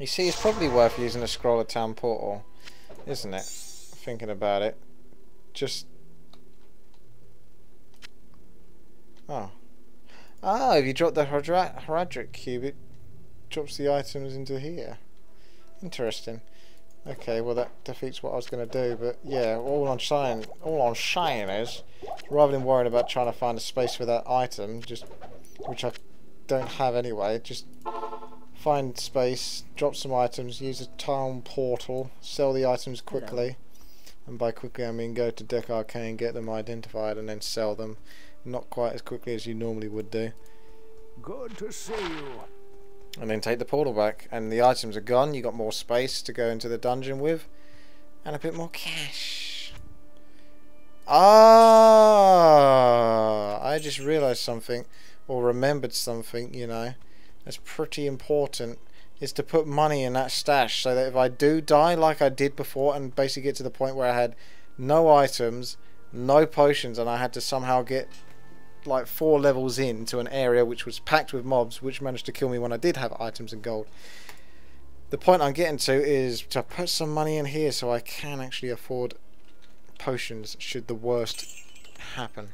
You see, it's probably worth using a scroller town portal, isn't it? Thinking about it. Just... Oh. Ah, if you drop the Arreat cube, it drops the items into here. Interesting. Okay, well that defeats what I was going to do, but yeah, all I'm saying is, rather than worrying about trying to find a space for that item, just which I don't have anyway, just find space, drop some items, use a town portal, sell the items quickly, and by quickly I mean go to Deck Arcane, get them identified, and then sell them. Not quite as quickly as you normally would do. Good to see you. And then take the portal back, and the items are gone. You got more space to go into the dungeon with, and a bit more cash. Ah! I just realised something, or remembered something. You know, that's pretty important. Is to put money in that stash, so that if I do die, like I did before, and basically get to the point where I had no items, no potions, and I had to somehow get like 4 levels into an area which was packed with mobs, which managed to kill me when I did have items and gold. The point I'm getting to is to put some money in here so I can actually afford potions should the worst happen.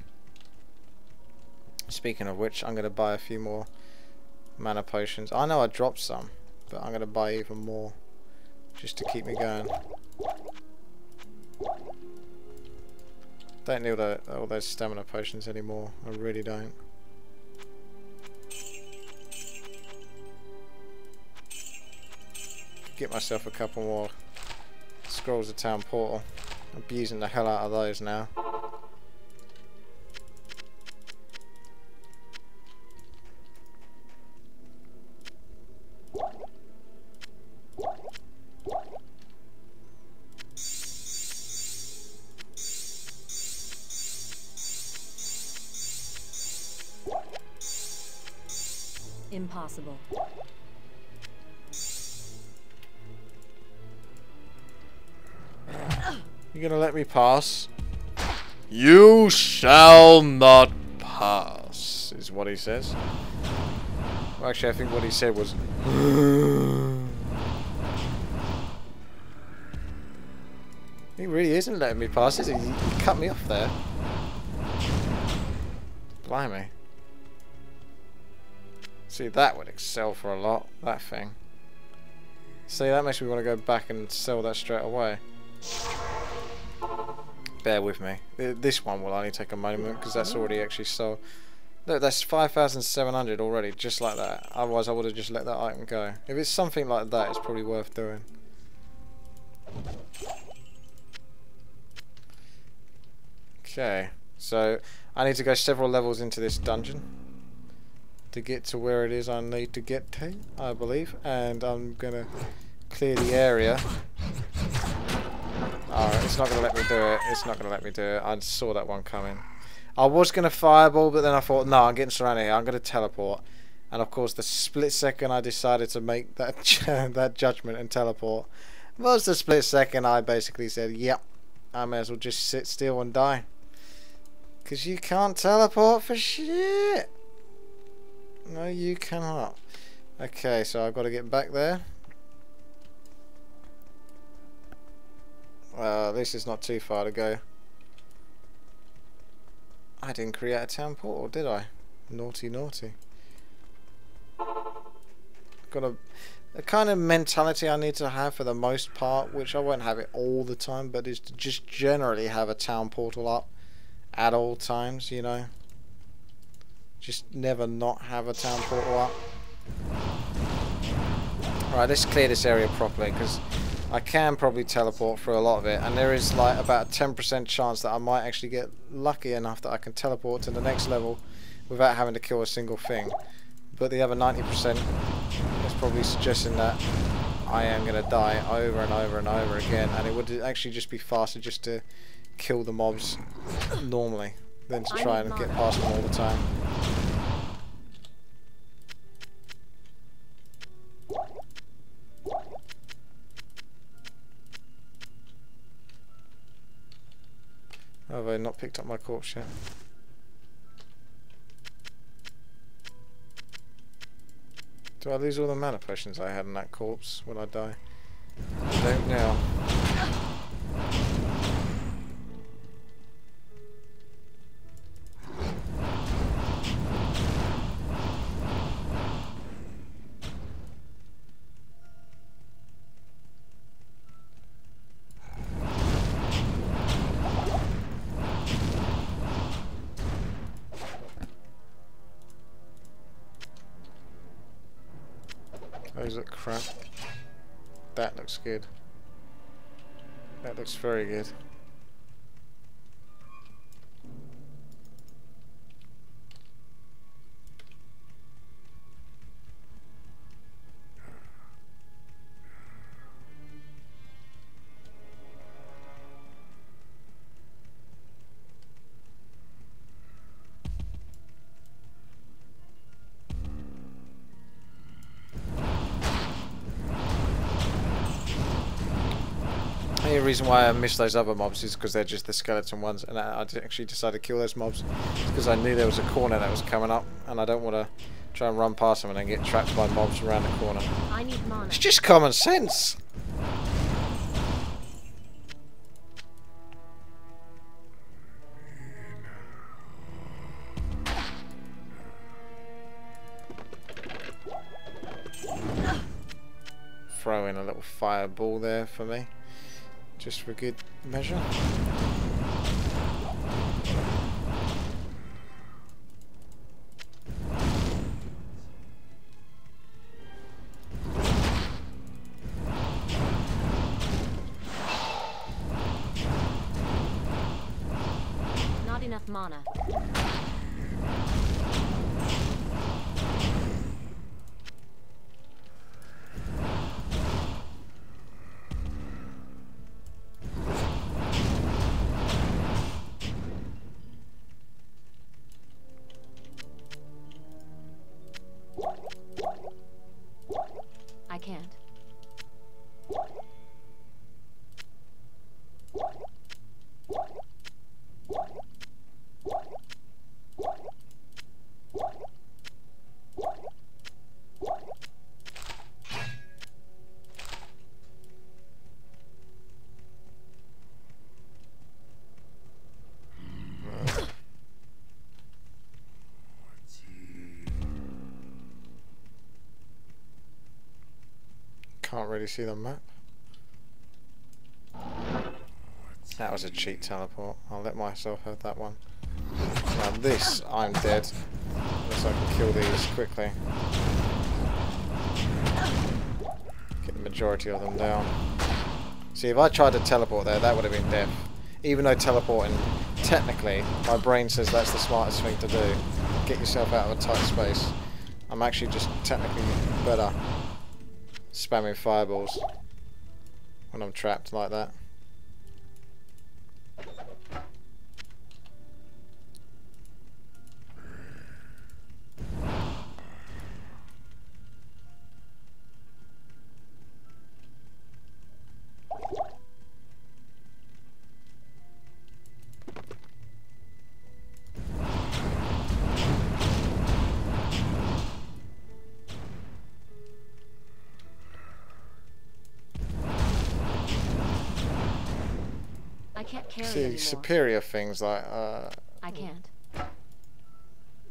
Speaking of which, I'm going to buy a few more mana potions. I know I dropped some, but I'm going to buy even more just to keep me going. Don't need all those stamina potions anymore. I really don't. Get myself a couple more scrolls of town portal. I'm abusing the hell out of those now. Impossible. You gonna let me pass? You shall not pass, is what he says. Well, actually, I think what he said was... He really isn't letting me pass, is he? He cut me off there. Blimey. See, that would excel for a lot, that thing. See, that makes me want to go back and sell that straight away. Bear with me. This one will only take a moment, because that's already actually sold. Look, that's 5,700 already, just like that. Otherwise, I would have just let that item go. If it's something like that, it's probably worth doing. Okay, so I need to go several levels into this dungeon to get to where it is I need to get to, I believe, and I'm gonna clear the area. Alright, it's not gonna let me do it. It's not gonna let me do it. I saw that one coming. I was gonna fireball, but then I thought, no, I'm getting surrounded here. I'm gonna teleport. And of course, the split second I decided to make that that judgment and teleport was the split second I basically said, yep, I may as well just sit still and die. 'Cause you can't teleport for shit. No, you cannot. Okay, so I've got to get back there. This is not too far to go. I didn't create a town portal, did I? Naughty, naughty. Got a kind of mentality I need to have for the most part, which I won't have it all the time, but is to just generally have a town portal up at all times, you know. Just never not have a town portal up. Right, let's clear this area properly, because I can probably teleport through a lot of it, and there is like about a 10% chance that I might actually get lucky enough that I can teleport to the next level without having to kill a single thing. But the other 90% is probably suggesting that I am going to die over and over and over again, and it would actually just be faster just to kill the mobs normally than to try and get past them all the time. Have I not picked up my corpse yet? Do I lose all the mana potions I had in that corpse when I die? I don't now. Those look crap. That looks good. That looks very good. The only reason why I missed those other mobs is because they're just the skeleton ones, and I actually decided to kill those mobs because I knew there was a corner that was coming up, and I don't want to try and run past them and then get trapped by mobs around the corner. I need mana. It's just common sense! Throw in a little fireball there for me. Just for good measure. Not enough mana. I can't. Can't really see the map. That was a cheat teleport. I'll let myself have that one. Now this, I'm dead. Unless I can kill these quickly. Get the majority of them down. See, if I tried to teleport there, that would have been death. Even though teleporting, technically, my brain says that's the smartest thing to do. Get yourself out of a tight space. I'm actually just technically better spamming fireballs when I'm trapped like that. I can't carry See, anymore. superior things like I can't.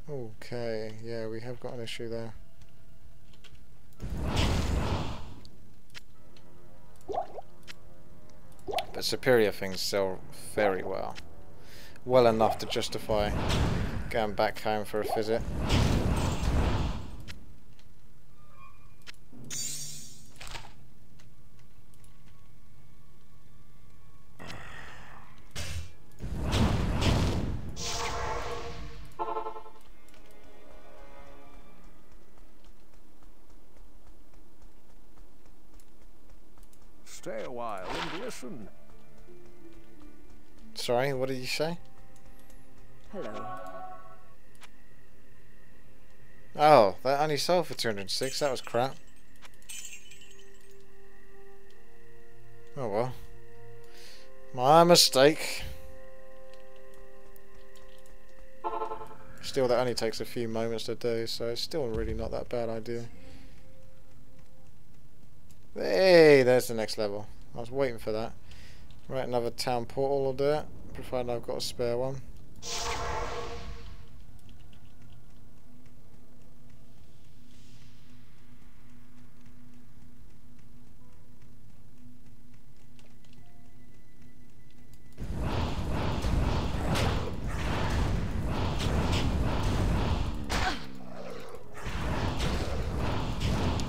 okay, yeah, we have got an issue there. But superior things sell very well. Well enough to justify going back home for a visit. Stay a while and listen. Sorry, what did you say? Hello. Oh, that only sold for 206. That was crap. Oh well. My mistake. Still, that only takes a few moments to do, so it's still really not that bad idea. Hey, there's the next level. I was waiting for that. Right, another town portal will do it, provided I've got a spare one.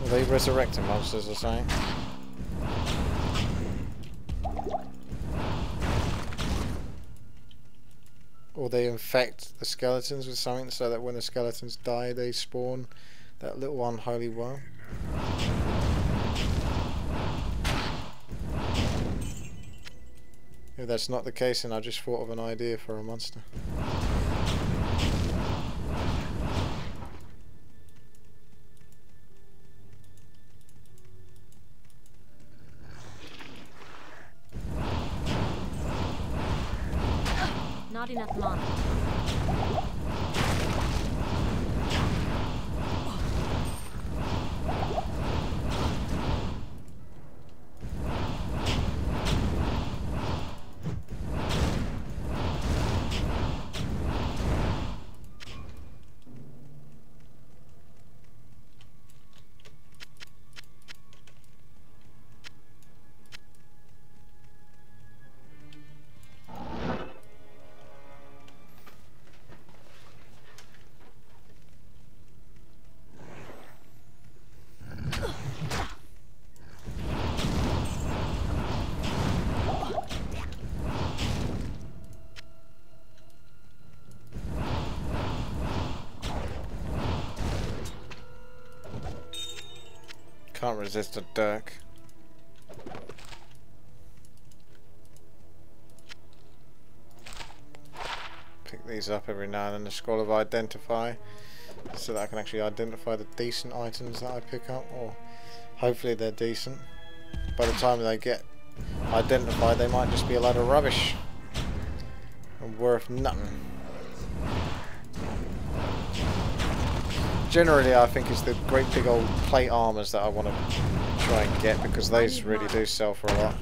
Are they resurrecting monsters or something? Or they infect the skeletons with something so that when the skeletons die they spawn that little unholy worm. If that's not the case, then I just thought of an idea for a monster. Not enough mana. Can't resist a dirk. Pick these up every now and then, the scroll of identify, so that I can actually identify the decent items that I pick up, or hopefully they're decent. By the time they get identified they might just be a load of rubbish and worth nothing. Generally I think it's the great big old plate armors that I want to try and get, because those really do sell for a lot.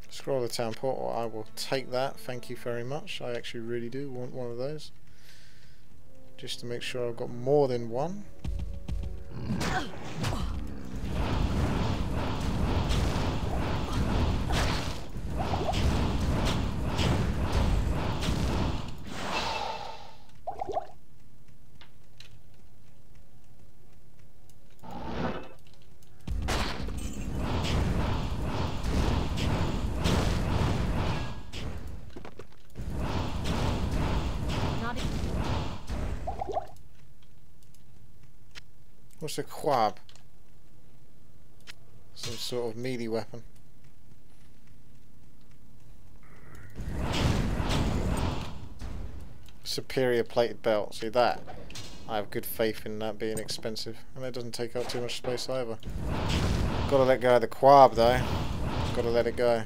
Scroll the town portal, I will take that, thank you very much. I actually really do want one of those, just to make sure I've got more than one. What's a quab? Some sort of melee weapon. Superior plated belt. See that? I have good faith in that being expensive, and it doesn't take up too much space either. Gotta let go of the quab though. Gotta let it go.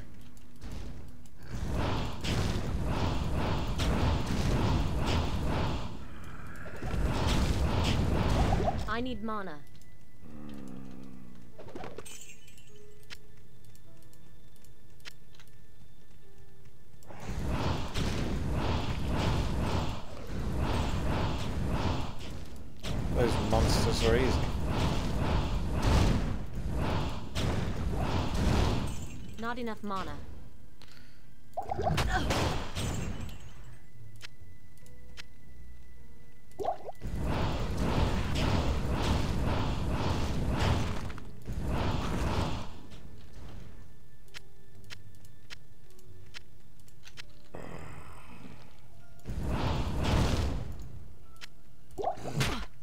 I need mana. Those monsters are easy. Not enough mana.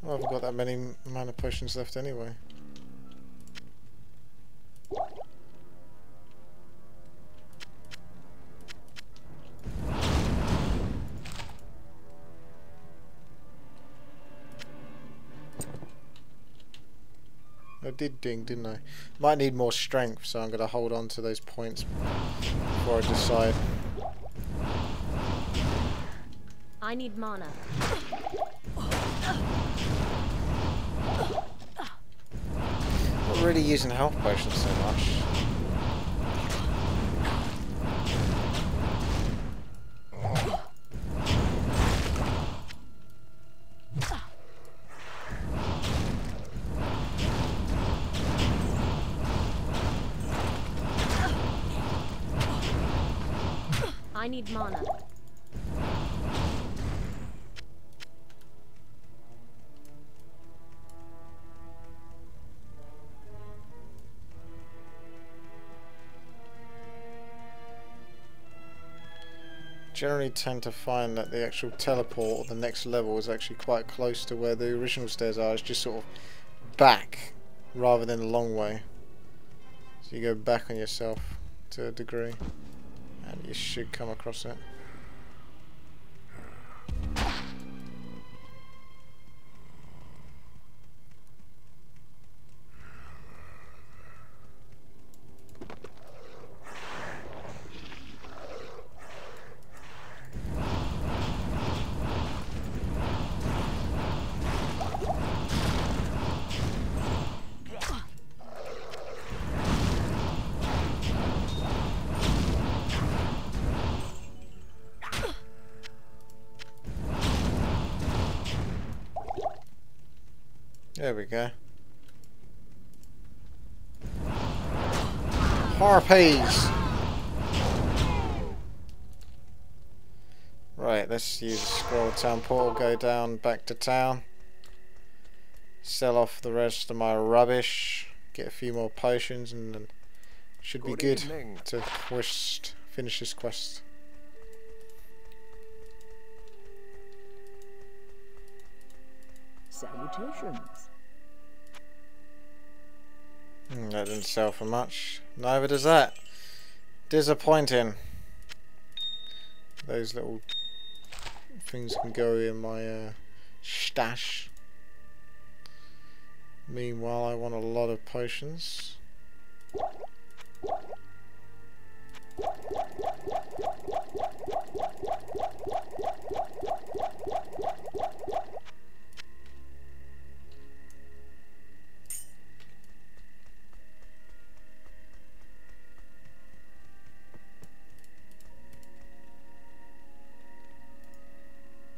I haven't got that many mana potions left anyway. I did ding, didn't I? Might need more strength, so I'm going to hold on to those points before I decide. I need mana. Not really using health potions so much. I need mana. Generally tend to find that the actual teleport or the next level is actually quite close to where the original stairs are. It's just sort of back rather than a long way. So you go back on yourself to a degree and you should come across it. There we go. Harpies! Right, let's use a scroll town portal, go down back to town. Sell off the rest of my rubbish. Get a few more potions and then should be good to finish this quest. Salutations. That didn't sell for much. Neither does that. Disappointing. Those little things can go in my stash. Meanwhile, I want a lot of potions.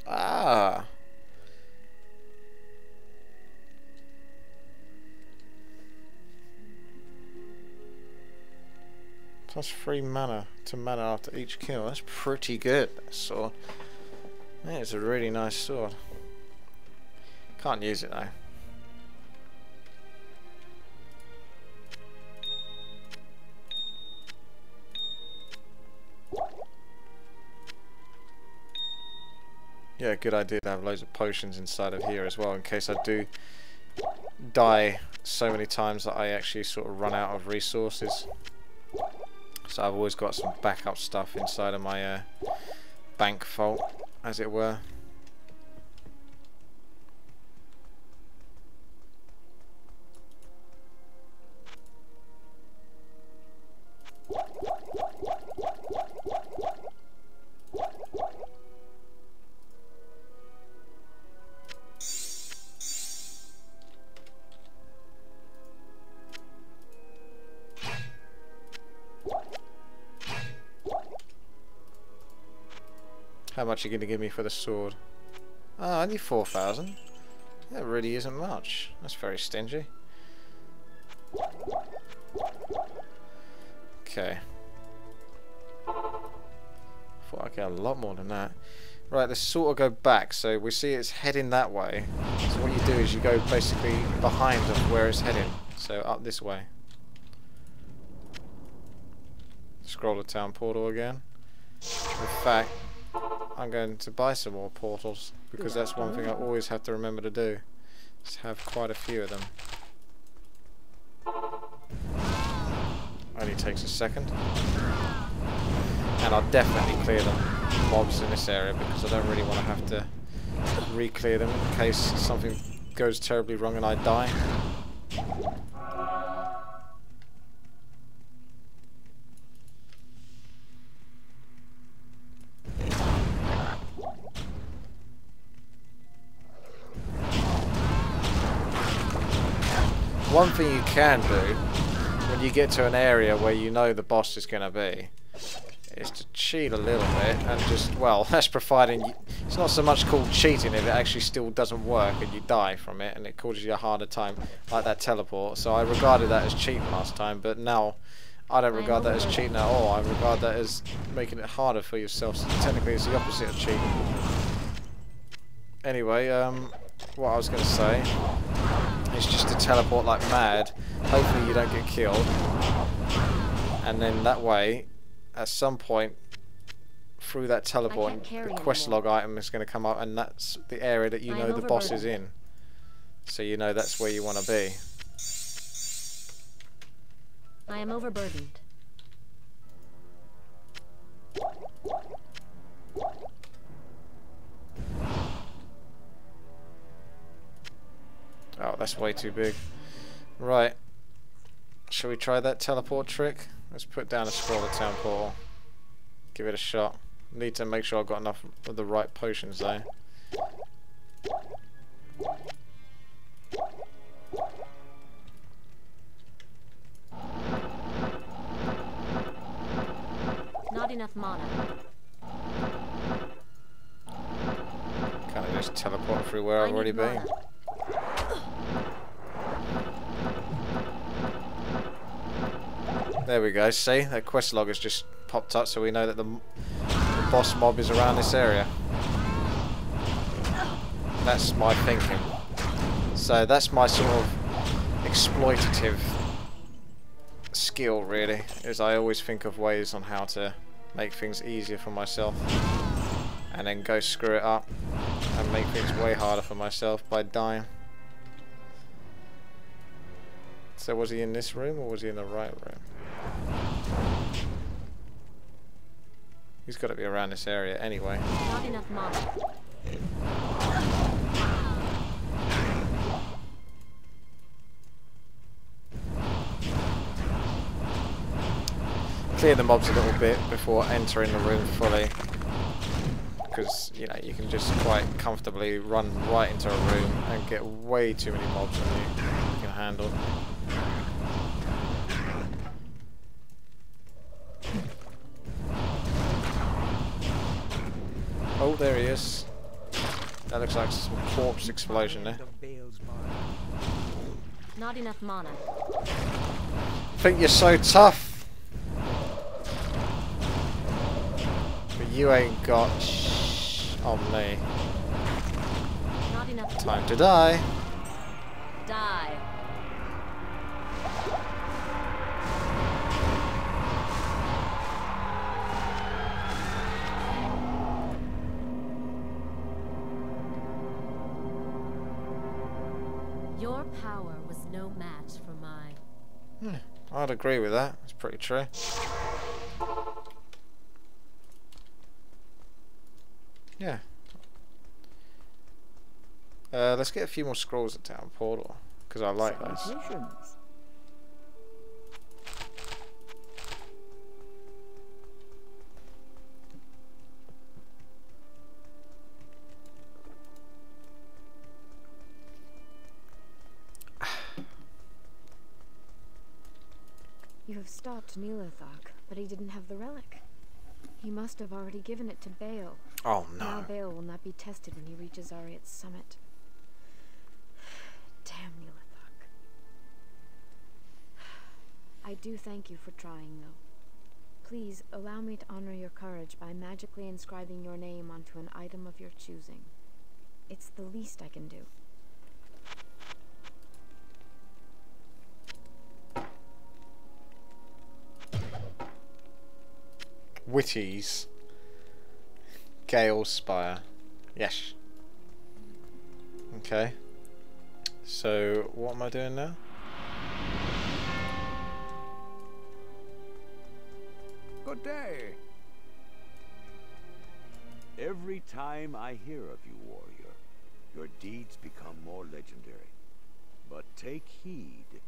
Ah. Plus 3 mana to mana after each kill. That's pretty good, that sword. That is a really nice sword. Can't use it though. Yeah, good idea to have loads of potions inside of here as well, in case I do die so many times that I actually sort of run out of resources. So I've always got some backup stuff inside of my bank vault, as it were. How much are you going to give me for the sword? Ah, only 4,000. That really isn't much. That's very stingy. Okay. Thought I'd get a lot more than that. Right, let's sort of go back. So we see it's heading that way. So what you do is you go basically behind of where it's heading. So up this way. Scroll the town portal again. In fact, I'm going to buy some more portals, because that's one thing I always have to remember to do, is have quite a few of them. Only takes a second. And I'll definitely clear the mobs in this area, because I don't really want to have to re-clear them in case something goes terribly wrong and I die. one thing you can do when you get to an area where you know the boss is going to be is to cheat a little bit and just, well, that's providing you, it's not so much called cheating if it actually still doesn't work and you die from it and it causes you a harder time, like that teleport. So I regarded that as cheating last time, but now I don't regard that as cheating at all. I regard that as making it harder for yourself. So technically it's the opposite of cheating. Anyway, what I was going to say is just to teleport like mad. Hopefully you don't get killed, and then that way at some point through that teleport the quest log item is going to come up, and that's the area that you know the boss is in, so you know that's where you want to be. I am overburdened. Oh, that's way too big. Right, shall we try that teleport trick? Let's put down a scroll at town portal. Give it a shot. Need to make sure I've got enough of the right potions though. Not enough mana. Can't I just teleport through where I've already been? There we go, see? That quest log has just popped up so we know that the boss mob is around this area. That's my thinking. So that's my sort of exploitative skill really, is I always think of ways on how to make things easier for myself and then go screw it up and make things way harder for myself by dying. So was he in this room or was he in the right room? He's got to be around this area anyway. Not enough mana. Clear the mobs a little bit before entering the room fully, because you know you can just quite comfortably run right into a room and get way too many mobs than you can handle. Oh, there he is. That looks like some corpse explosion there. Not enough mana. Think you're so tough, but you ain't got on me. Not enough Time to die. Die. Your power was no match for mine. I'd agree with that. It's pretty true. Yeah. Let's get a few more scrolls at town portal, because I like those. You have stopped Neelathak, but he didn't have the relic. He must have already given it to Baal. Oh no. Now Baal will not be tested when he reaches Arreat's summit. Damn Neelathak. I do thank you for trying, though. Please allow me to honor your courage by magically inscribing your name onto an item of your choosing. It's the least I can do. Witties. Gale's Spire. Yes. Okay. So, what am I doing now? Good day. Every time I hear of you, warrior, your deeds become more legendary. But take heed.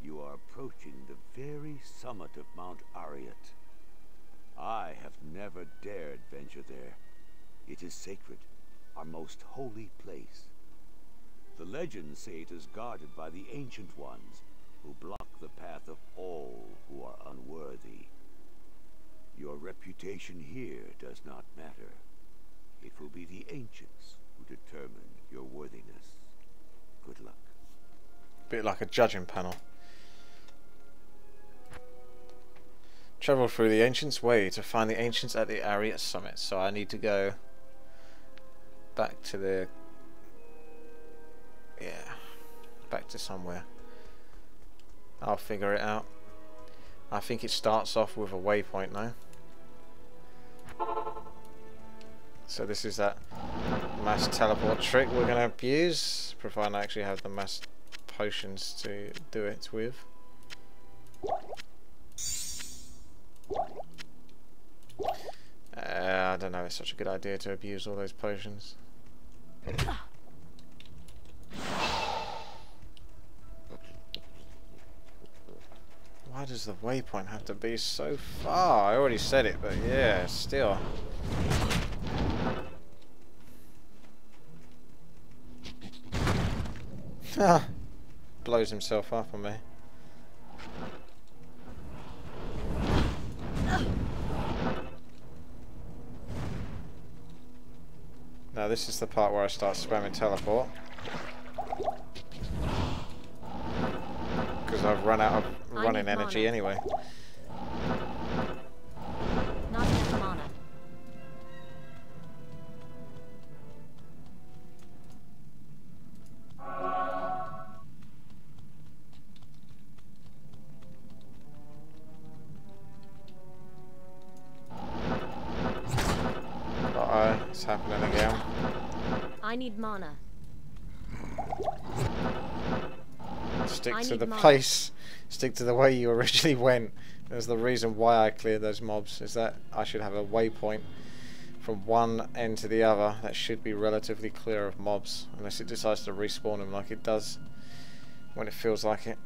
You are approaching the very summit of Mount Arreat. I have never dared venture there. It is sacred, our most holy place. The legends say it is guarded by the Ancient Ones, who block the path of all who are unworthy. Your reputation here does not matter. It will be the ancients who determine your worthiness. Good luck. Bit like a judging panel. Travel through the Ancients' Way to find the Ancients at the Arreat Summit. So I need to go back to the... yeah, back to somewhere. I'll figure it out. I think it starts off with a waypoint now. So this is that mass teleport trick we're going to abuse, providing I actually have the mass potions to do it with. I don't know, it's such a good idea to abuse all those potions. Why does the waypoint have to be so far? I already said it, but yeah, still. Blows himself up on me. Now this is the part where I start spamming teleport. Because I've run out of running energy anyway. Not enough mana. Uh-oh, it's happening again. I need mana. Stick to the place. Stick to the way you originally went. There's the reason why I cleared those mobs, is that I should have a waypoint from one end to the other that should be relatively clear of mobs, unless it decides to respawn them like it does when it feels like it.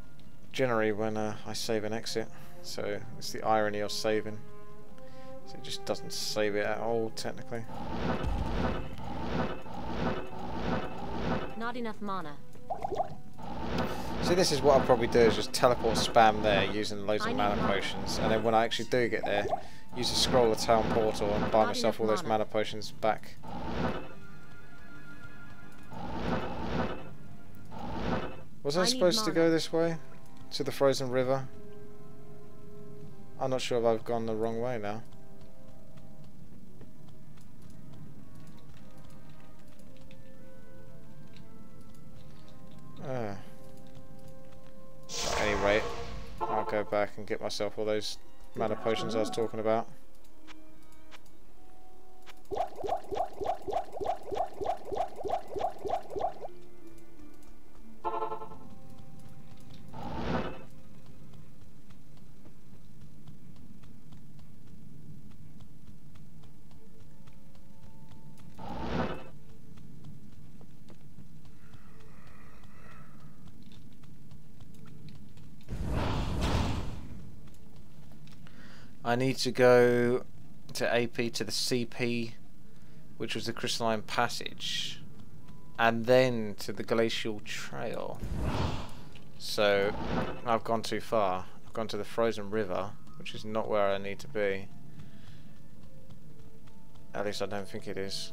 Generally when I save and exit. So it's the irony of saving. So it just doesn't save it at all, technically. Not enough mana. See, this is what I'll probably do, is just teleport spam there using loads of mana potions, and then when I actually do get there, use the scroll of town portal and buy myself all those mana potions back. Was I supposed to go this way? To the frozen river? I'm not sure if I've gone the wrong way now. At any rate, I'll go back and get myself all those mana potions I was talking about. I need to go to AP to the CP, which was the Crystalline Passage, and then to the Glacial Trail. So I've gone too far. I've gone to the Frozen River, which is not where I need to be. At least I don't think it is.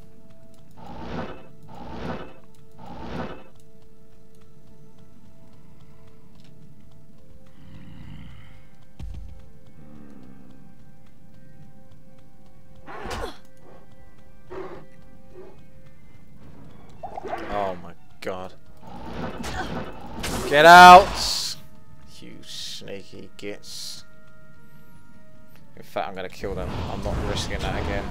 Oh my god. Get out! You sneaky gits. In fact, I'm gonna kill them. I'm not risking that again.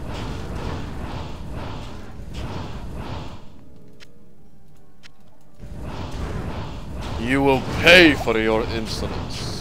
You will pay for your insolence.